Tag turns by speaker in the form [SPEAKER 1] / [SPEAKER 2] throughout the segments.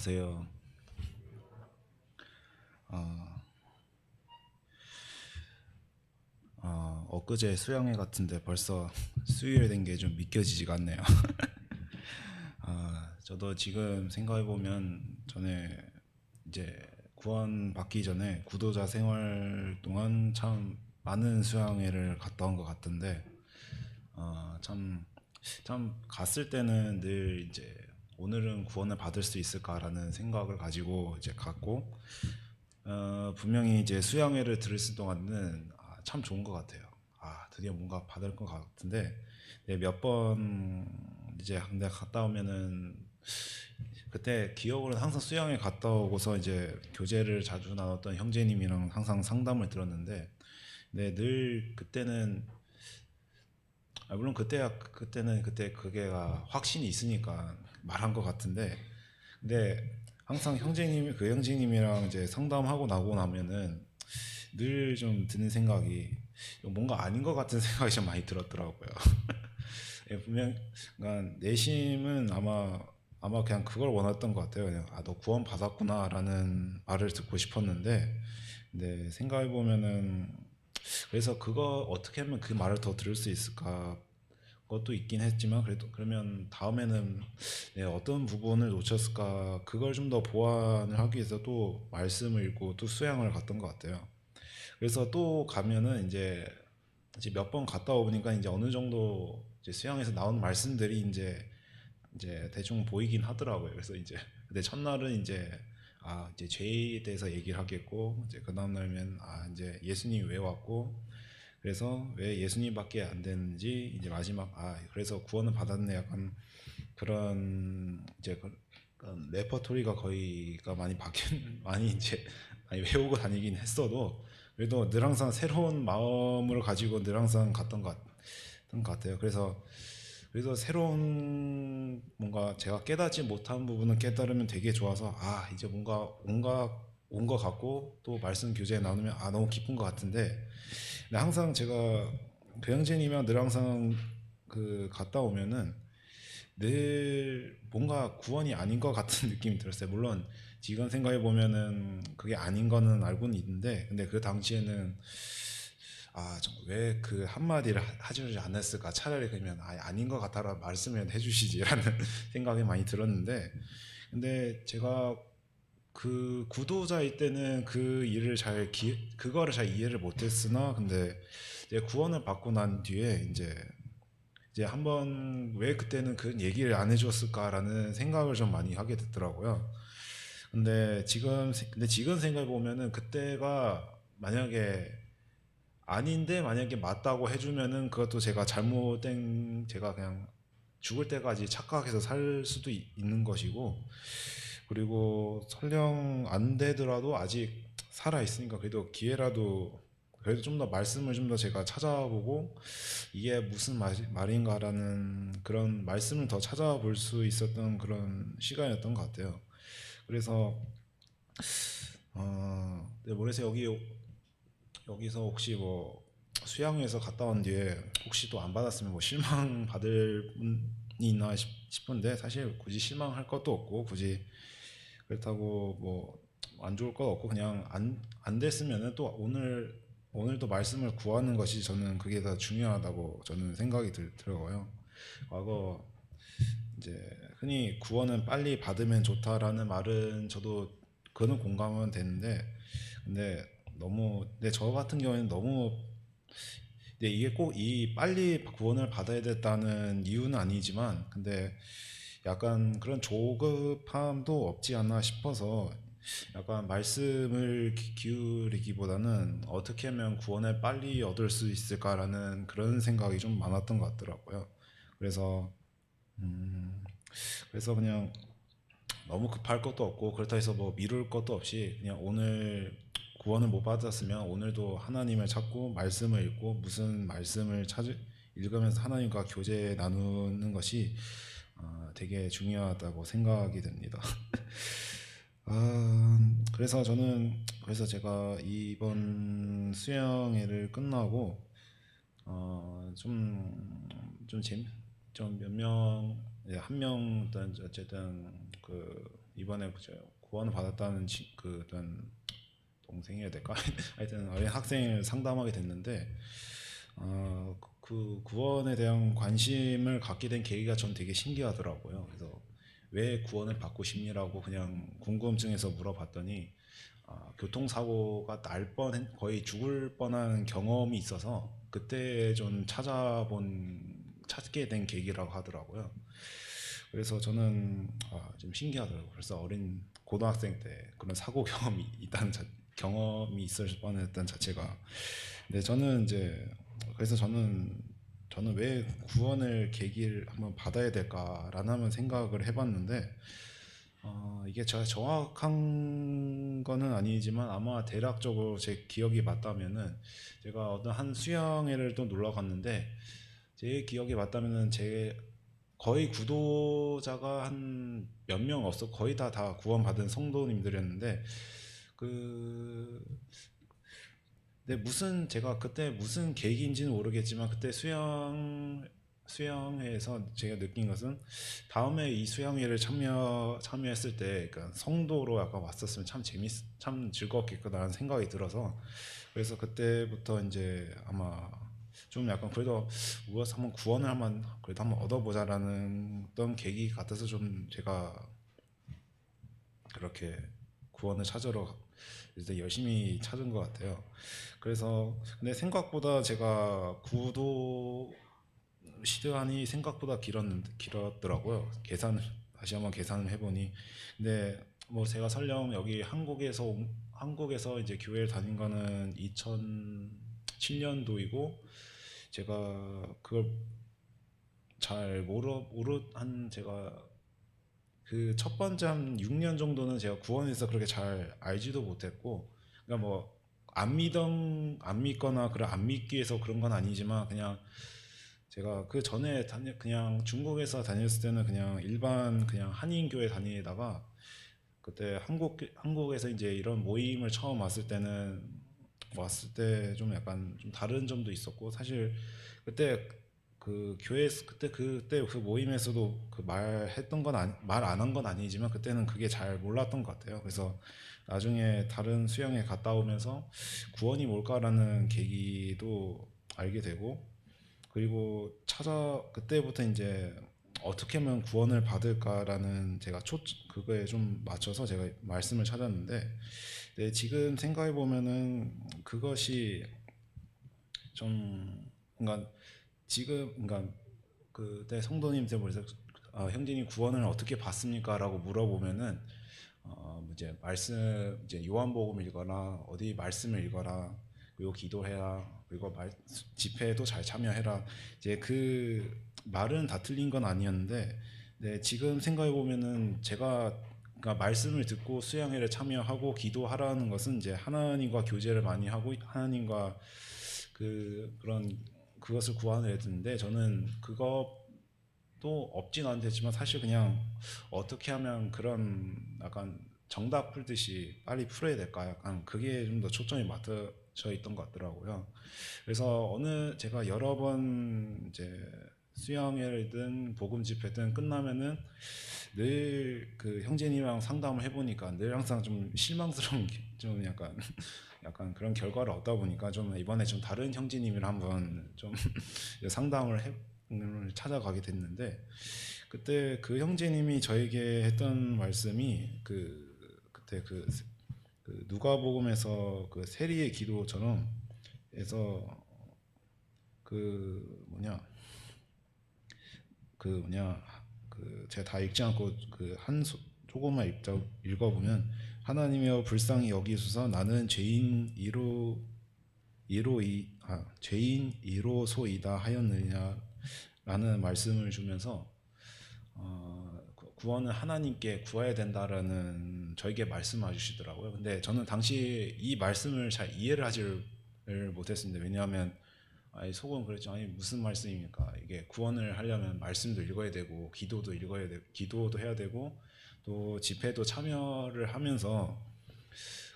[SPEAKER 1] 안녕하세요. 어, 엊그제 수영회 같은데 벌써 수요일 된 게 좀 믿겨지지가 않네요. 저도 지금 생각해보면 전에 이제 구원 받기 전에 구도자 생활 동안 참 많은 수영회를 갔다 온 것 같은데, 참 갔을 때는 늘 이제 오늘은 구원을 받을 수 있을까라는 생각을 가지고 이제 갔고, 분명히 이제 수양회를 들었을 동안은 참 좋은 것 같아요. 드디어 뭔가 받을 것 같은데, 네, 몇 번 이제 근데 갔다 오면은 그때 기억으로는 항상 수양회 갔다 오고서 이제 교제를 자주 나눴던 형제님이랑 항상 상담을 들었는데, 네, 늘 그때는 물론 그때는 그때 그게가 확신이 있으니까 말한 것 같은데, 근데 항상 그 형제님이랑 이제 상담하고 나고 나면은 늘 좀 드는 생각이 뭔가 아닌 것 같은 생각이 좀 많이 들었더라고요. 예, 분명, 그러니까 내심은 아마 그냥 그걸 원했던 것 같아요. 그냥 너 구원 받았구나라는 말을 듣고 싶었는데, 근데 생각해 보면은 그래서 그거 어떻게 하면 그 말을 더 들을 수 있을까? 것도 있긴 했지만 그래도 그러면 다음에는 어떤 부분을 놓쳤을까 그걸 좀 더 보완을 하기 위해서 또 말씀을 읽고 또 수양을 갔던 것 같아요. 그래서 또 가면은 이제 몇 번 갔다 오니까 이제 어느 정도 이제 수양에서 나온 말씀들이 이제 대충 보이긴 하더라고요. 그래서 이제 근데 첫날은 이제 죄에 대해서 얘기를 하겠고 이제 그 다음 날면 이제 예수님이 왜 왔고 그래서 왜 예수님밖에 안 되는지 이제 마지막 그래서 구원을 받았네 약간 그런 이제 그런 레퍼토리가 거의가 많이 바뀐 많이 이제 많이 외우고 다니긴 했어도 그래도 늘 항상 새로운 마음을 가지고 늘 항상 갔던 것 같아요. 그래서 새로운 뭔가 제가 깨닫지 못한 부분을 깨달으면 되게 좋아서 이제 뭔가 온 것 같고 또 말씀 교제 나누면 너무 기쁜 것 같은데 근데 항상 제가 그 형제님이랑 늘 항상 그 갔다 오면은 늘 뭔가 구원이 아닌 것 같은 느낌이 들었어요. 물론 지금 생각해 보면은 그게 아닌 거는 알고는 있는데, 근데 그 당시에는 왜 그 한마디를 하지 않았을까? 차라리 그러면 아닌 것 같아라 말씀을 해주시지라는 생각이 많이 들었는데, 근데 제가 그 구도자일 때는 그거를 잘 이해를 못했으나, 근데 이제 구원을 받고 난 뒤에 이제 한번 왜 그때는 그 얘기를 안 해줬을까라는 생각을 좀 많이 하게 됐더라고요. 근데 지금 생각해 보면은 그때가 만약에 아닌데 만약에 맞다고 해주면은 그것도 제가 그냥 죽을 때까지 착각해서 살 수도 있는 것이고 그리고 설령 안 되더라도 아직 살아 있으니까 그래도 좀 더 말씀을 좀 더 제가 찾아보고 이게 무슨 말인가라는 그런 말씀을 더 찾아볼 수 있었던 그런 시간이었던 것 같아요. 그래서 네, 모르겠어요. 여기서 혹시 뭐 수양회에서 갔다 온 뒤에 혹시 또 안 받았으면 뭐 실망 받을 분이 있나 싶은데 사실 굳이 실망할 것도 없고 굳이 그렇다고 뭐 안 좋을 것 없고 그냥 안 됐으면은 또 오늘도 말씀을 구하는 것이 저는 그게 더 중요하다고 저는 생각이 들어요. 과거 이제 흔히 구원은 빨리 받으면 좋다라는 말은 저도 그는 공감은 되는데 근데 저 같은 경우에는 너무 근데 이게 꼭 이 빨리 구원을 받아야 됐다는 이유는 아니지만 근데 약간 그런 조급함도 없지 않나 싶어서 약간 말씀을 기울이기보다는 어떻게 하면 구원을 빨리 얻을 수 있을까라는 그런 생각이 좀 많았던 것 같더라고요. 그래서 음, 그래서 그냥 너무 급할 것도 없고 그렇다 해서 뭐 미룰 것도 없이 그냥 오늘 구원을 못 받았으면 오늘도 하나님을 찾고 말씀을 읽고 무슨 말씀을 읽으면서 하나님과 교제 나누는 것이 되게 중요하다고 생각이 됩니다. 그래서 제가 이번 수영회를 끝나고 어, 좀, 좀 몇 명, 한 명, 어쨌든 이번에 구원을 받았다는 그 어떤 동생이어야 될까? 하여튼 어린 학생을 상담하게 됐는데 그 구원에 대한 관심을 갖게 된 계기가 전 되게 신기하더라고요. 그래서 왜 구원을 받고 싶니라고 그냥 궁금증에서 물어봤더니 교통사고가 날 거의 죽을 뻔한 경험이 있어서 그때 좀 찾게 된 계기라고 하더라고요. 그래서 저는 좀 신기하더라고요. 그래서 어린 고등학생 때 그런 사고 경험이 있을 뻔했던 자체가. 근데 저는 이제 그래서 저는 왜 구원을 계기를 한번 받아야 될까라는 한번 생각을 해봤는데 이게 제가 정확한 거는 아니지만 아마 대략적으로 제 기억이 맞다면은 제가 어떤 한 수양회를 또 놀러 갔는데 제 기억이 맞다면은 제 거의 구도자가 한 몇 명 없어 거의 다 구원받은 성도님들이었는데 그 근데 제가 그때 무슨 계기인지는 모르겠지만 그때 수양회에서 제가 느낀 것은 다음에 이 수양회를 참여했을 때 그러니까 성도로 약간 왔었으면 참 즐거웠겠구나라는 생각이 들어서 그래서 그때부터 이제 아마 좀 약간 그래도 우리가 한번 구원을 그래도 한번 얻어보자라는 어떤 계기 같아서 좀 제가 그렇게 구원을 찾으러 이제 열심히 찾은 것 같아요. 그래서 근데 생각보다 제가 구도 시간이 생각보다 길었더라고요. 다시 한번 계산을 해보니. 근데 뭐 제가 설령 여기 한국에서 이제 교회를 다닌 거는 2007년도이고 제가 그걸 잘 한 제가 그 첫 번째 한 6년 정도는 제가 구원에서 그렇게 잘 알지도 못했고 그러니까 뭐 안 믿거나 그런 안 믿기 위해서 그런 건 아니지만 그냥 제가 그 전에 그냥 중국에서 다녔을 때는 그냥 일반 그냥 한인교회 다니다가 그때 한국에서 이제 이런 모임을 처음 왔을 때 좀 약간 좀 다른 점도 있었고 사실 그때 그때 그 모임에서도 그 말했던 건 말 안 한 건 아니지만 그때는 그게 잘 몰랐던 것 같아요. 그래서 나중에 다른 수영에 갔다 오면서 구원이 뭘까라는 계기도 알게 되고 그리고 그때부터 이제 어떻게 하면 구원을 받을까라는 그거에 좀 맞춰서 제가 말씀을 찾았는데 네, 지금 생각해 보면은 그것이 좀 그러니까 그러니까 그때 성도님한테 그래서 형제님 구원을 어떻게 받습니까라고 물어보면은 이제 이제 요한복음 읽어라 어디 말씀을 읽어라 그리고 기도해라 그리고 집회에도 잘 참여해라 이제 그 말은 다 틀린 건 아니었는데 네, 지금 생각해 보면은 제가 그러니까 말씀을 듣고 수양회를 참여하고 기도하라는 것은 이제 하나님과 교제를 많이 하고 하나님과 그것을 구하는 애들인데 저는 그것도 없진 않겠지만 사실 그냥 어떻게 하면 그런 약간 정답 풀듯이 빨리 풀어야 될까 약간 그게 좀 더 초점이 맞춰져 있던 것 같더라고요. 그래서 제가 여러 번 이제 수양회든 복음 집회든 끝나면은 늘 그 형제님이랑 상담을 해보니까 늘 항상 좀 실망스러운 좀 약간 그런 결과를 얻다 보니까 좀 이번에 좀 다른 형제님이랑 한번 좀 찾아가게 됐는데 그때 그 형제님이 저에게 했던 말씀이 그때 그 누가복음에서 그 세리의 기도처럼 해서 그 뭐냐 그 뭐냐 제가 다 읽지 않고 조금만 읽어보면 하나님이여 불쌍히 여기소서 나는 죄인 이로소이다 하였느냐라는 말씀을 주면서 구원은 하나님께 구해야 된다라는 저에게 말씀해 주시더라고요. 근데 저는 당시 이 말씀을 잘 이해를 하지를 못했습니다. 왜냐하면 속은 그랬죠. 아니 무슨 말씀입니까? 이게 구원을 하려면 말씀도 읽어야 되고 기도도 해야 되고 또 집회도 참여를 하면서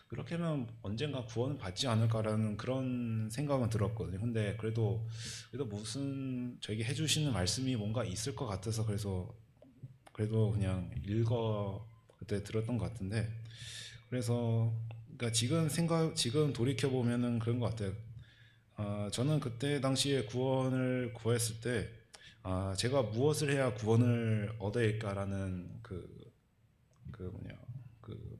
[SPEAKER 1] 그렇게 하면 언젠가 구원을 받지 않을까라는 그런 생각은 들었거든요. 근데 그래도 무슨 저에게 해주시는 말씀이 뭔가 있을 것 같아서 그래도 그냥 그때 들었던 것 같은데 그래서 그러니까 지금 돌이켜 보면은 그런 것 같아요. 저는 그때 당시에 구원을 구했을 때 제가 무엇을 해야 구원을 얻을까라는 그 뭐냐 그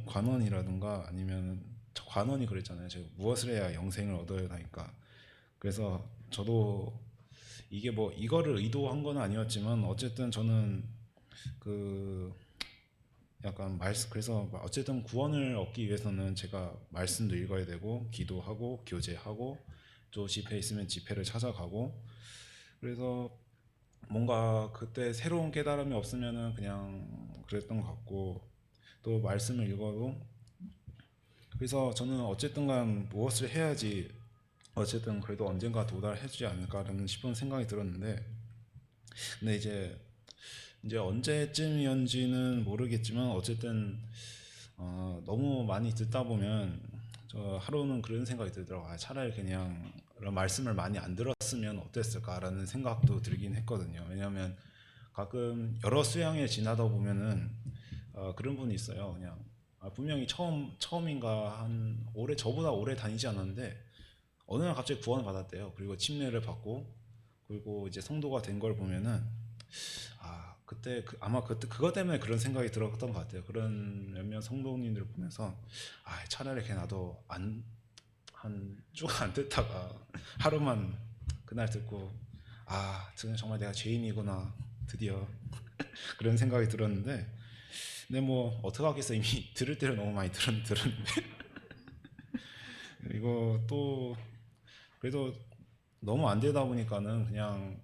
[SPEAKER 1] 관원이라든가 아니면 관원이 그랬잖아요. 제가 무엇을 해야 영생을 얻어야 하니까. 그래서 저도 이게 뭐 이거를 의도한 건 아니었지만 어쨌든 저는 그 약간 말씀 그래서 어쨌든 구원을 얻기 위해서는 제가 말씀도 읽어야 되고 기도하고 교제하고 또 집회 있으면 집회를 찾아가고 그래서 뭔가 그때 새로운 깨달음이 없으면은 그냥 그랬던 것 같고 또 말씀을 읽어도 그래서 저는 어쨌든 간 무엇을 해야지 어쨌든 그래도 언젠가 도달해주지 않을까라는 싶은 생각이 들었는데 근데 이제 언제쯤이었는지는 모르겠지만 어쨌든 너무 많이 듣다 보면 저 하루는 그런 생각이 들더라고요. 차라리 그냥 이런 말씀을 많이 안 들었으면 어땠을까라는 생각도 들긴 했거든요. 왜냐하면 가끔 여러 수양회 지나다 보면은 그런 분이 있어요. 그냥 분명히 처음인가 한 올해 저보다 오래 다니지 않았는데 어느 날 갑자기 구원을 받았대요. 그리고 침례를 받고 그리고 이제 성도가 된 걸 보면은 그때 아마 그때 그것 때문에 그런 생각이 들었던 것 같아요. 그런 몇몇 성도님들을 보면서 차라리 그냥 나도 안 한 쭉 안 듣다가 하루만 그날 듣고 지금 정말 내가 죄인이구나 드디어 그런 생각이 들었는데 근데 뭐 어떡하겠어 이미 들을 때를 너무 많이 들었는데 이거 또 그래도 너무 안 되다 보니까는 그냥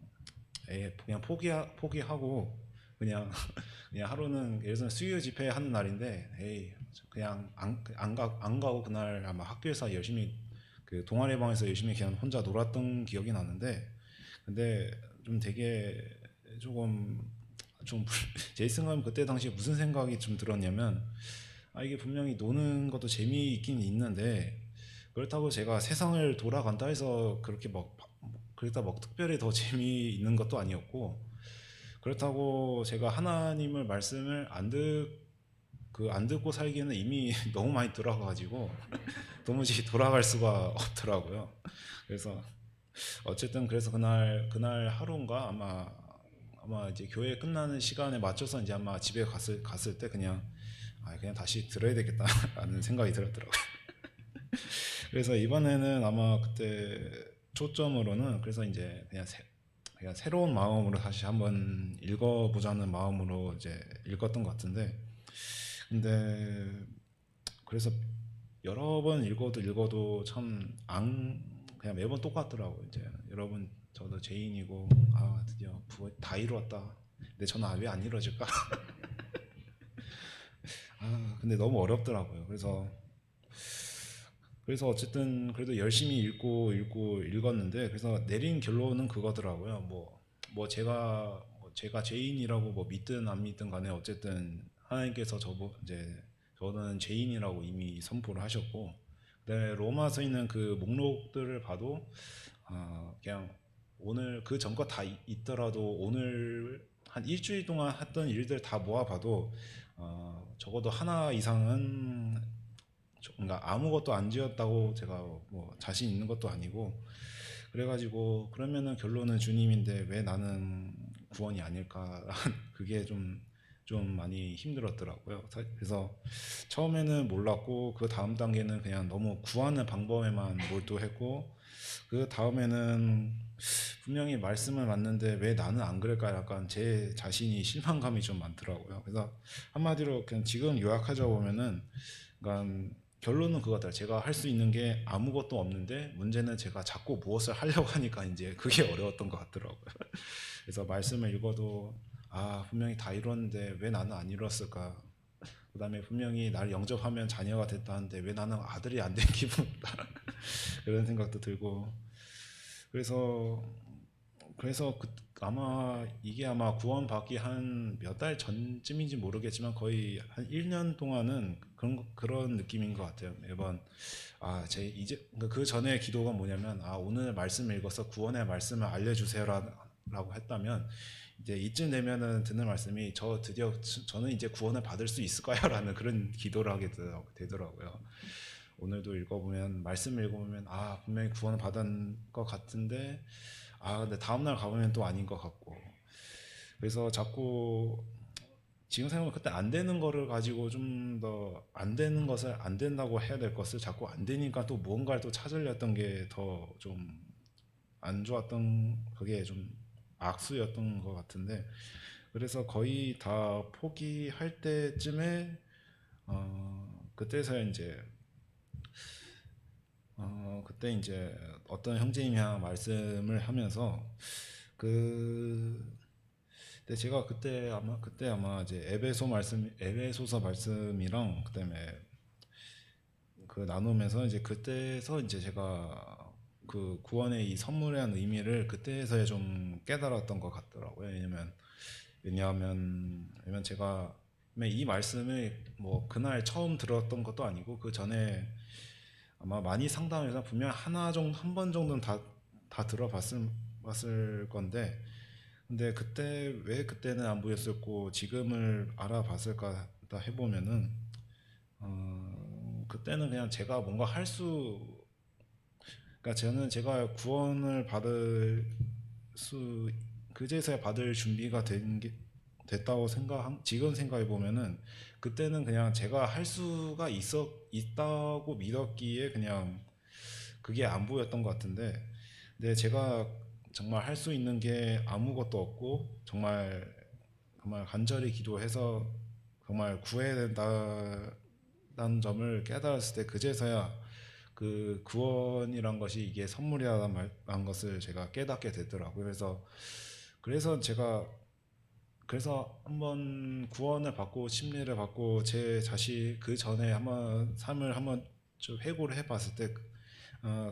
[SPEAKER 1] 포기하고 그냥 그냥 하루는 예를 들어 수요 집회 하는 날인데 그냥 안 가고 그날 아마 학교에서 열심히 그 동아리 방에서 열심히 그냥 혼자 놀았던 기억이 나는데 근데 좀 되게 조금 제 생각은 그때 당시에 무슨 생각이 좀 들었냐면 이게 분명히 노는 것도 재미있긴 있는데 그렇다고 제가 세상을 돌아간다 해서 그렇게 막 그렇다 막 특별히 더 재미있는 것도 아니었고 그렇다고 제가 하나님을 말씀을 안 듣고 살기에는 이미 너무 많이 돌아가가지고 도무지 돌아갈 수가 없더라고요. 그래서 어쨌든 그래서 그날 하루인가 아마 이제 교회 끝나는 시간에 맞춰서 이제 아마 집에 갔을 때 그냥 다시 들어야 되겠다라는 생각이 들었더라고요. 그래서 이번에는 아마 그때 초점으로는 그래서 이제 그냥 새로운 마음으로 다시 한번 읽어보자는 마음으로 이제 읽었던 것 같은데 근데 그래서 여러 번 읽어도 참 그냥 매번 똑같더라고요. 이제 여러분 저도 죄인이고 드디어 다 이루었다. 근데 저는 왜 안 이루어질까? 근데 너무 어렵더라고요. 그래서 어쨌든 그래도 열심히 읽고 읽었는데 그래서 내린 결론은 그거더라고요. 제가 죄인이라고 뭐 믿든 안 믿든 간에 어쨌든 하나님께서 저는 죄인이라고 이미 선포를 하셨고 그다음에 로마서 있는 그 목록들을 봐도 그냥 오늘 그 전거 다 있더라도 오늘 한 일주일 동안 했던 일들 다 모아봐도 적어도 하나 이상은 그러니까 아무것도 안 지었다고 제가 뭐 자신 있는 것도 아니고 그래가지고 그러면은 결론은 주님인데 왜 나는 구원이 아닐까 그게 좀 많이 힘들었더라고요. 그래서 처음에는 몰랐고 그 다음 단계는 그냥 너무 구하는 방법에만 몰두했고 그 다음에는 분명히 말씀을 맞는데 왜 나는 안 그럴까 약간 제 자신이 실망감이 좀 많더라고요. 그래서 한마디로 그냥 지금 요약하자 보면은 그러니까 결론은 그거다. 제가 할 수 있는 게 아무것도 없는데 문제는 제가 자꾸 무엇을 하려고 하니까 이제 그게 어려웠던 것 같더라고요. 그래서 말씀을 읽어도 분명히 다 이뤘는데 왜 나는 안 이뤘을까? 그다음에 분명히 날 영접하면 자녀가 됐다는데 왜 나는 아들이 안 된 기분이다. 그런 생각도 들고 그래서 아마 구원받기 한 몇 달 전쯤인지 모르겠지만 거의 한 1년 동안은 그런 느낌인 것 같아요. 매번 그 전에 기도가 뭐냐면 오늘 말씀을 읽어서 구원의 말씀을 알려주세요라고 했다면 이제 이쯤 되면은 듣는 말씀이 저는 이제 구원을 받을 수 있을까요?라는 그런 기도를 하게 되더라고요. 오늘도 읽어보면 말씀을 읽어보면 분명히 구원을 받은 것 같은데 근데 다음날 가보면 또 아닌 것 같고 그래서 자꾸 지금 생각하면 그때 안 되는 거를 가지고 좀 더 안 되는 것을 안 된다고 해야 될 것을 자꾸 안 되니까 또 무언가를 또 찾으려 했던 게 더 좀 안 좋았던 그게 좀 악수였던 것 같은데 그래서 거의 다 포기할 때쯤에 그때서야 이제 그때 이제 어떤 형제님이랑 말씀을 하면서 그 근데 제가 그때 아마 이제 에베소서 말씀이랑 그다음에 그 나누면서 이제 그때서 이제 제가 그 구원의 이 선물에 대한 의미를 그때서야 좀 깨달았던 것 같더라고요. 왜냐하면 제가 이 말씀을 뭐 그날 처음 들었던 것도 아니고 그 전에 아마 많이 상담해서 분명 한 번 정도는 다 들어봤을 건데 근데 그때 왜 그때는 안 보였었고 지금을 알아봤을까 해보면은 그때는 그냥 제가 뭔가 그러니까 저는 제가 구원을 받을 수 그제서야 받을 준비가 됐다고 지금 생각해 보면은 그때는 그냥 제가 할 수가 있다고 믿었기에 그냥 그게 안 보였던 것 같은데 근데 제가 정말 할 수 있는 게 아무것도 없고 정말 간절히 기도해서 정말 구해야 된다는 점을 깨달았을 때 그제서야 그 구원이란 것이 이게 선물이라는 것을 제가 깨닫게 되더라고요. 그래서 제가 한번 구원을 받고 침례를 받고 제 자신 그 전에 한번 삶을 한번 좀 회고를 해봤을 때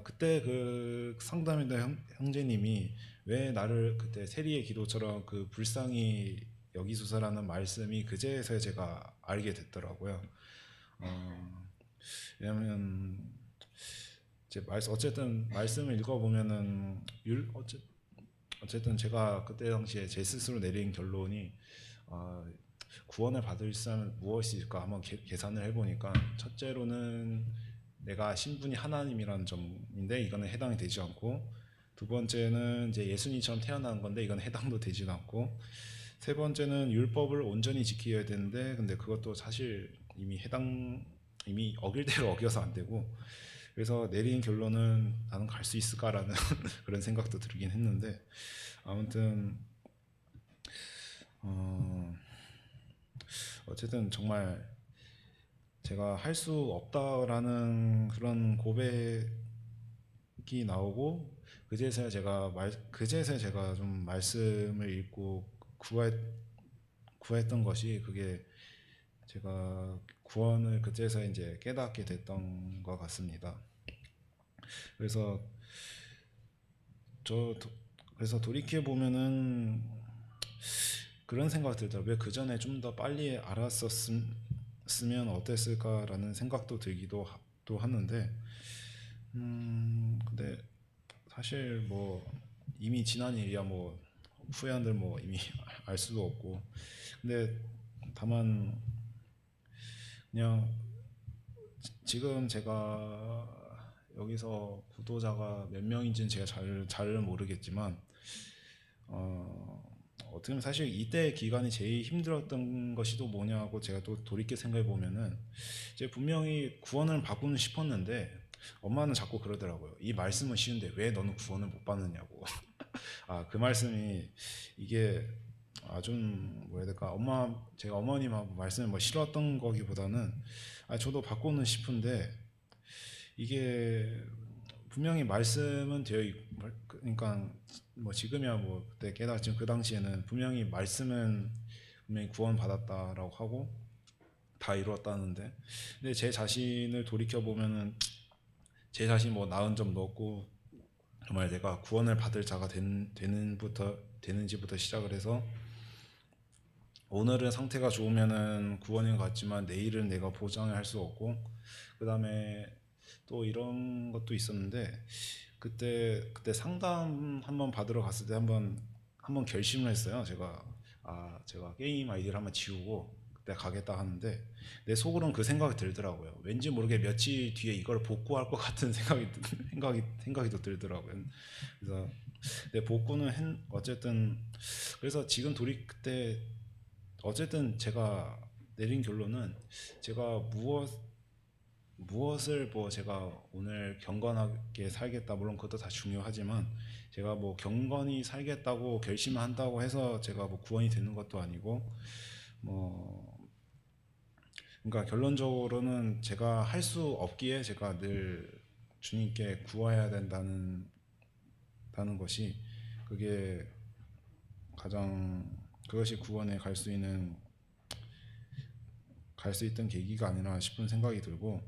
[SPEAKER 1] 그때 그 상담했던 형제님이 왜 나를 그때 세리의 기도처럼 그 불쌍히 여기소서라는 말씀이 그제서야 제가 알게 됐더라고요. 어, 왜냐면 어쨌든 말씀을 읽어보면은 어쨌든 제가 그때 당시에 제 스스로 내린 결론이 아, 구원을 받을 사람은 무엇일까 한번 계산을 해보니까 첫째로는 내가 신분이 하나님이라는 점인데 이거는 해당이 되지 않고 두 번째는 이제 예수님처럼 태어난 건데 이건 해당도 되지도 않고 세 번째는 율법을 온전히 지켜야 되는데 근데 그것도 사실 이미 어길 대로 어겨서 안 되고 그래서 내린 결론은 나는 갈 수 있을까라는 그런 생각도 들긴 했는데 아무튼 어, 어쨌든 정말 제가 할 수 없다라는 그런 고백이 나오고 그제서야 제가 좀 말씀을 읽고 구했던 것이 그게 제가 구원을 그제서야 이제 깨닫게 됐던 것 같습니다. 그래서 저 그래서 돌이켜 보면은 그런 생각 들더라고요. 왜 그 전에 좀 더 빨리 알았었으면 어땠을까라는 생각도 또 하는데, 근데 사실 뭐 이미 지난 일이야 뭐 후회한들 뭐 이미 알 수도 없고, 근데 다만 그냥 지금 제가 여기서 구도자가 몇 명인지는 제가 잘 모르겠지만, 어떻게 보면 사실 이때 기간이 제일 힘들었던 것이 또 뭐냐고 제가 또 돌이켜 생각해 보면은 이제 분명히 구원을 받고는 싶었는데 엄마는 자꾸 그러더라고요. 이 말씀은 쉬운데 왜 너는 구원을 못 받느냐고. 그 말씀이 이게 좀 뭐야 될까 제가 어머님하고 말씀을 뭐 싫었던 거기보다는 저도 받고는 싶은데 이게 분명히 말씀은 그러니까 뭐 지금이야 뭐 그때 깨달았지만 그 당시에는 분명히 구원 받았다라고 하고 다 이루었다는데 근데 제 자신을 돌이켜 보면은 제 자신 뭐 나은 점도 없고 정말 내가 구원을 받을 자가 되는지부터 시작을 해서 오늘은 상태가 좋으면은 구원인 것 같지만 내일은 내가 보장을 할 수 없고 그 다음에 또 이런 것도 있었는데 그때 상담 한번 받으러 갔을 때 한번 한번 결심을 했어요. 제가 게임 아이디를 한번 지우고 그때 가겠다 하는데 내 속으로는 그 생각이 들더라고요. 왠지 모르게 며칠 뒤에 이걸 복구할 것 같은 생각이 또 들더라고요. 그래서 내 복구는 어쨌든 그래서 지금 그때 어쨌든 제가 내린 결론은 제가 무엇을 뭐 제가 오늘 경건하게 살겠다 물론 그것도 다 중요하지만 제가 뭐 경건히 살겠다고 결심한다고 해서 제가 뭐 구원이 되는 것도 아니고 뭐 그러니까 결론적으로는 제가 할 수 없기에 제가 늘 주님께 구해야 된다는 것이 그게 그것이 구원에 갈 수 있던 계기가 아니라 싶은 생각이 들고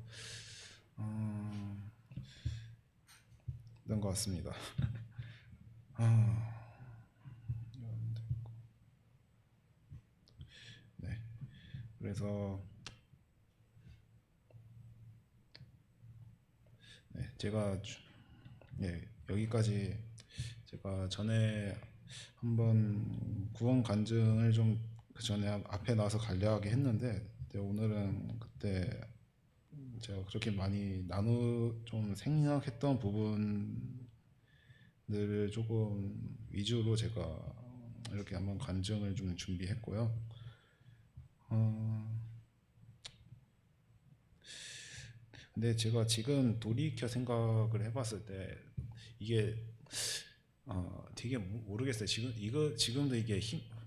[SPEAKER 1] 그런 것 같습니다. 아, 네. 그래서 네, 여기까지 제가 전에 한번 구원 간증을 좀 그 전에 앞에 나와서 간략하게 했는데 오늘은 그때 제가 그렇게 많이 좀 생략했던 부분들을 조금 위주로 제가 이렇게 한번 간증을 좀 준비했고요. 어, 근데 제가 지금 돌이켜 생각을 해봤을 때 이게 되게 모르겠어요. 지금도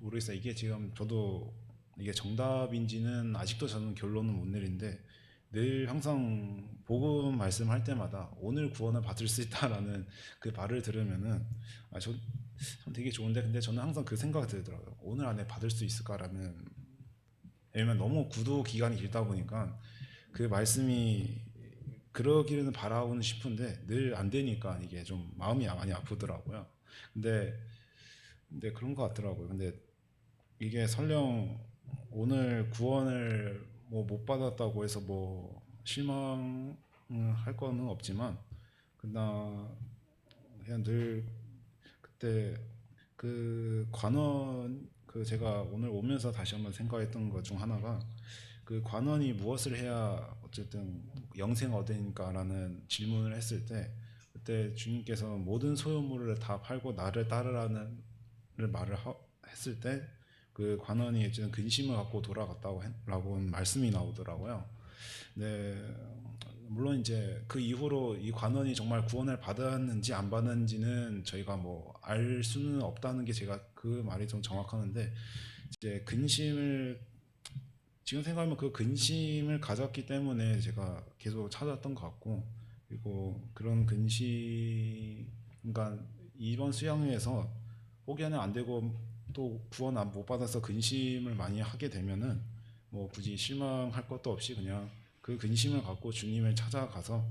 [SPEAKER 1] 모르겠어요. 이게 지금 저도 이게 정답인지는 아직도 저는 결론은 못 내린데 늘 항상 복음 말씀할 때마다 오늘 구원을 받을 수 있다라는 그 말을 들으면은 전 되게 좋은데 근데 저는 항상 그 생각이 들더라고요. 오늘 안에 받을 수 있을까라는 왜냐면 너무 구도 기간이 길다 보니까 그 말씀이 그러기는 바라고는 싶은데 늘 안 되니까 이게 좀 마음이 많이 아프더라고요. 근데 그런 것 같더라고요. 근데 이게 설령 오늘 구원을 뭐 못 받았다고 해서 뭐 실망할 거는 없지만 그나 그냥 늘 그때 그 관원 제가 오늘 오면서 다시 한번 생각했던 것 중 하나가 그 관원이 무엇을 해야 어쨌든 영생 얻으니까라는 질문을 했을 때 그때 주님께서 모든 소유물을 다 팔고 나를 따르라는 했을 때 그 관원이 어쨌든 근심을 갖고 라고 말씀이 나오더라고요. 네, 물론 이제 그 이후로 이 관원이 정말 구원을 받았는지 안 받았는지는 저희가 뭐 알 수는 없다는 게 제가 그 말이 좀 정확하는데 이제 지금 생각하면 그 근심을 가졌기 때문에 제가 계속 찾았던 것 같고 그리고 그런 그러니까 이번 수양회에서 혹여나 안 되고 또 구원 못 받아서 근심을 많이 하게 되면은 뭐 굳이 실망할 것도 없이 그냥 그 근심을 갖고 주님을 찾아가서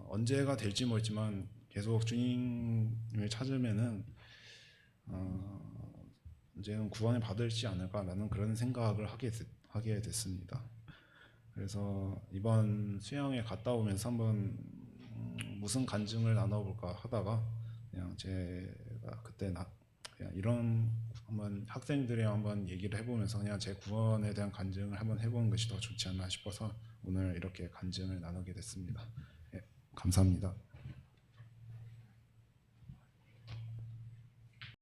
[SPEAKER 1] 언제가 될지 모르지만 계속 주님을 찾으면은 언제는 구원을 받을지 않을까라는 그런 생각을 하게 됐습니다. 그래서 이번 수양에 갔다 오면서 한번 무슨 간증을 나눠볼까 하다가 그냥 제가 그냥 이런 한번 학생들이랑 한번 얘기를 해보면서 그냥 제 구원에 대한 간증을 한번 해보는 것이 더 좋지 않나 싶어서 오늘 이렇게 간증을 나누게 됐습니다. 예, 감사합니다.